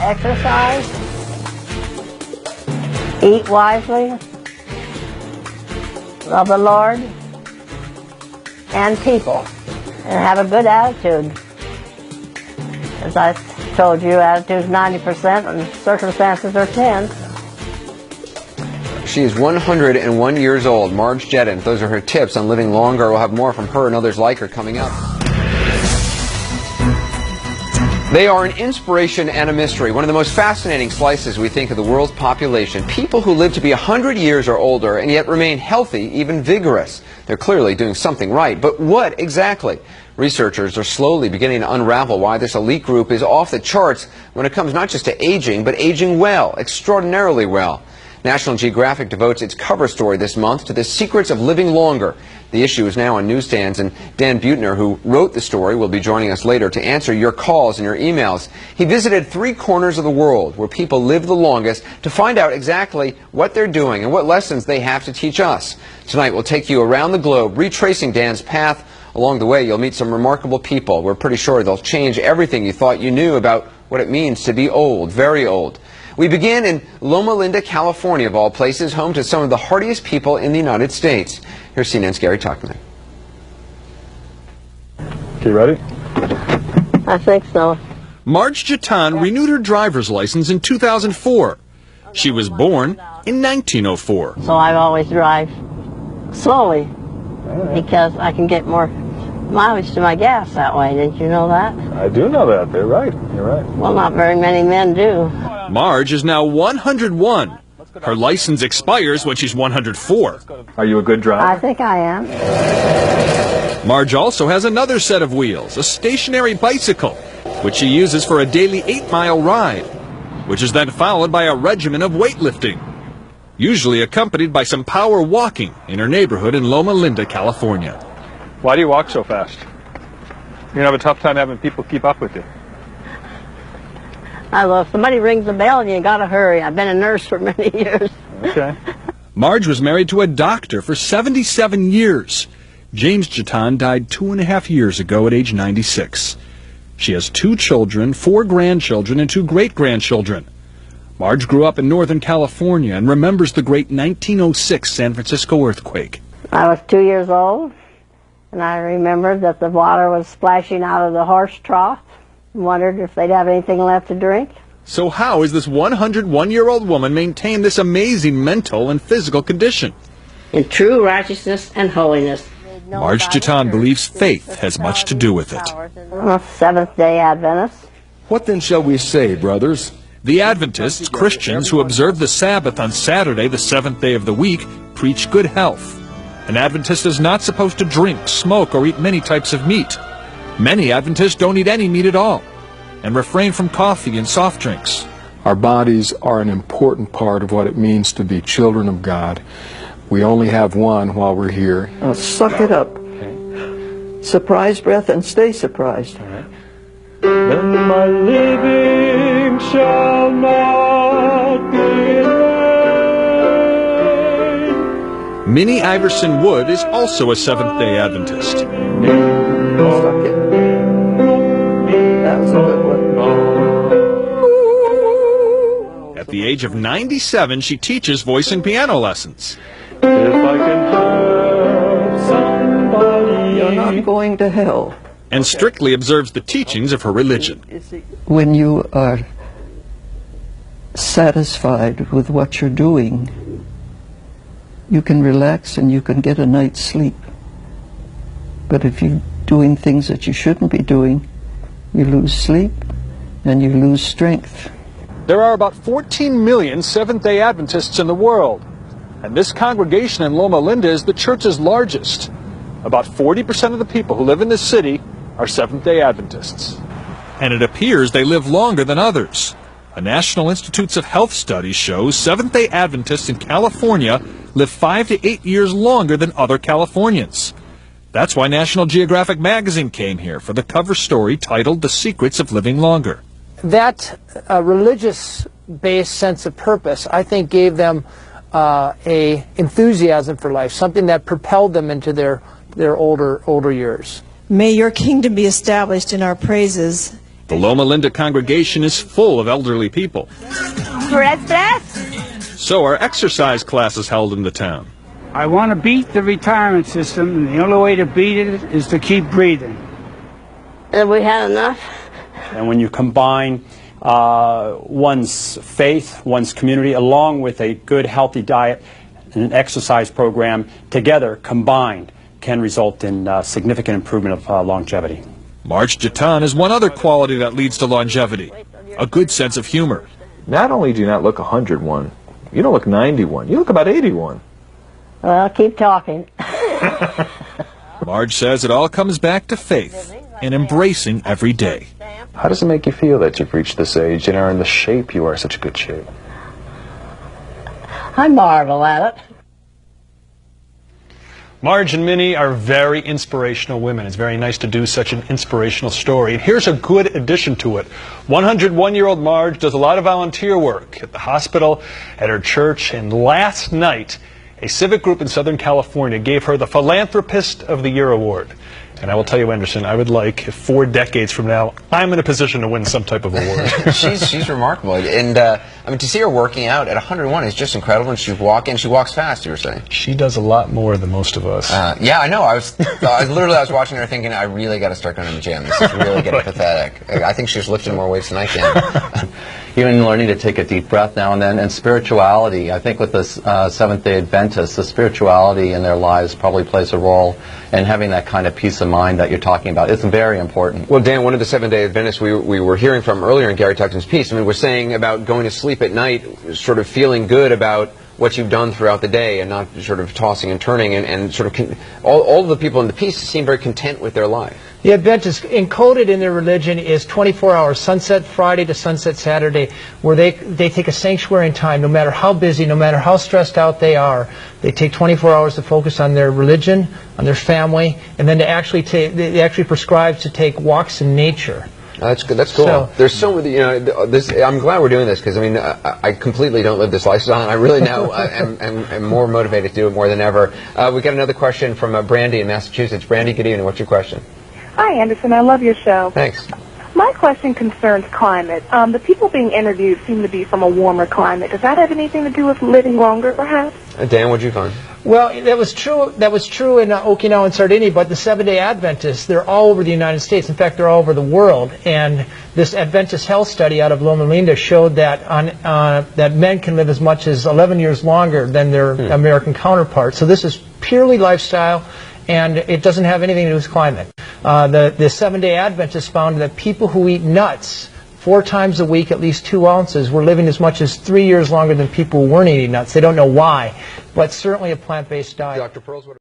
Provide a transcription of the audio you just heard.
Exercise, eat wisely, love the Lord and people, and have a good attitude. As I told you, attitude is 90% and circumstances are 10. She is 101 years old, Marge Jedden. Those are her tips on living longer. We'll have more from her and others like her coming up. They are an inspiration and a mystery. One of the most fascinating slices, we think, of the world's population. People who live to be 100 years or older and yet remain healthy, even vigorous. They're clearly doing something right. But what exactly? Researchers are slowly beginning to unravel why this elite group is off the charts when it comes not just to aging, but aging well, extraordinarily well. National Geographic devotes its cover story this month to the secrets of living longer. The issue is now on newsstands, and Dan Buettner, who wrote the story, will be joining us later to answer your calls and your emails. He visited 3 corners of the world where people live the longest to find out exactly what they're doing and what lessons they have to teach us. Tonight we'll take you around the globe, retracing Dan's path. Along the way, you'll meet some remarkable people. We're pretty sure they'll change everything you thought you knew about what it means to be old, very old. We begin in Loma Linda, California, of all places, home to some of the hardiest people in the United States. Here's CNN's Gary Tuchman. You ready? I think so. Marge Jedden renewed her driver's license in 2004. She was born in 1904. So I always drive slowly because I can get more mileage to my gas that way. Did you know that? I do know that. You're right. You're right. Well, not very many men do. Marge is now 101. Her license expires when she's 104. Are you a good driver? I think I am. Marge also has another set of wheels, a stationary bicycle, which she uses for a daily 8-mile ride, which is then followed by a regimen of weightlifting, usually accompanied by some power walking in her neighborhood in Loma Linda, California. Why do you walk so fast? You have a tough time having people keep up with you. Well, if somebody rings the bell, you gotta hurry. I've been a nurse for many years. Okay. Marge was married to a doctor for 77 years. James Jedden died 2.5 years ago at age 96. She has 2 children, 4 grandchildren, and 2 great-grandchildren. Marge grew up in Northern California and remembers the great 1906 San Francisco earthquake. I was 2 years old, and I remembered that the water was splashing out of the horse trough. Wondered if they'd have anything left to drink. So how has this 101-year-old woman maintained this amazing mental and physical condition? In true righteousness and holiness. Marge Jedden believes faith has much to do with it. I'm a Seventh-day Adventist. What then shall we say, brothers? The Adventists, Christians who observe the Sabbath on Saturday, the 7th day of the week, preach good health. An Adventist is not supposed to drink, smoke, or eat many types of meat. Many Adventists don't eat any meat at all and refrain from coffee and soft drinks. Our bodies are an important part of what it means to be children of God. We only have one while we're here. Now suck it up. Surprise breath and stay surprised. All right. Then my living shall not be in vain. Minnie Iverson Wood is also a Seventh-day Adventist. Suck it. That was a good one. At the age of 97, she teaches voice and piano lessons. If I can have somebody. You're not going to hell. And strictly observes the teachings of her religion. When you are satisfied with what you're doing, you can relax and you can get a night's sleep. But if you're doing things that you shouldn't be doing, you lose sleep and you lose strength. There are about 14 million Seventh-day Adventists in the world, and this congregation in Loma Linda is the church's largest. About 40% of the people who live in this city are Seventh-day Adventists. And it appears they live longer than others. A National Institutes of Health study shows Seventh-day Adventists in California live 5 to 8 years longer than other Californians. That's why National Geographic magazine came here for the cover story titled The Secrets of Living Longer. That religious-based sense of purpose, I think, gave them a enthusiasm for life, something that propelled them into their older years. May your kingdom be established in our praises The Loma Linda congregation is full of elderly people. So are exercise classes held in the town. I want to beat the retirement system, and the only way to beat it is to keep breathing. Have we had enough? And when you combine one's faith, one's community, along with a good, healthy diet and an exercise program, together, combined, can result in significant improvement of longevity. Marge Jatan is one other quality that leads to longevity, a good sense of humor. Not only do you not look 101, you don't look 91. You look about 81. Well, keep talking. Marge says it all comes back to faith and embracing every day. How does it make you feel that you've reached this age and are in the shape you are, such good shape? I marvel at it. Marge and Minnie are very inspirational women. It's very nice to do such an inspirational story. And here's a good addition to it. 101-year-old Marge does a lot of volunteer work at the hospital, at her church, and last night, a civic group in Southern California gave her the Philanthropist of the Year award. And I will tell you, Anderson, I would like, if 4 decades from now, I'm in a position to win some type of award. she's remarkable. And, I mean, to see her working out at 101 is just incredible. And she walks fast, you were saying. She does a lot more than most of us. Yeah, I know. I was watching her thinking, I really got to start going to the gym. This is really getting pathetic. I think she's lifting more weights than I can. Even learning to take a deep breath now and then, and spirituality. I think with the Seventh-day Adventists, the spirituality in their lives probably plays a role in having that kind of peace of mind that you're talking about. It's very important. Well, Dan, one of the Seventh-day Adventists we were hearing from earlier in Gary Tuckson's piece, I mean, was saying about going to sleep at night, sort of feeling good about what you've done throughout the day and not sort of tossing and turning, and sort of all the people in the piece seem very content with their life. The Adventists, encoded in their religion, is 24 hours, sunset Friday to sunset Saturday, where they take a sanctuary in time, no matter how busy, no matter how stressed out they are. They take 24 hours to focus on their religion, on their family, and then they actually prescribe to take walks in nature. That's good. That's cool. So, there's so many, you know, I'm glad we're doing this, because I mean, I completely don't live this lifestyle, and I really now am more motivated to do it more than ever. We got another question from Brandy in Massachusetts. Brandy, good evening. What's your question? Hi, Anderson. I love your show. Thanks. My question concerns climate. The people being interviewed seem to be from a warmer climate. Does that have anything to do with living longer, perhaps? Dan, what'd you find? Well, that was true in Okinawa and Sardinia, but the Seventh-day Adventists, they're all over the United States. In fact, they're all over the world. And this Adventist health study out of Loma Linda showed that that men can live as much as 11 years longer than their American counterparts. So this is purely lifestyle, and it doesn't have anything to do with climate. The Seventh-day Adventists found that people who eat nuts 4 times a week, at least 2 ounces, were living as much as 3 years longer than people who weren't eating nuts. They don't know why, but certainly a plant-based diet. Dr. Pearls, what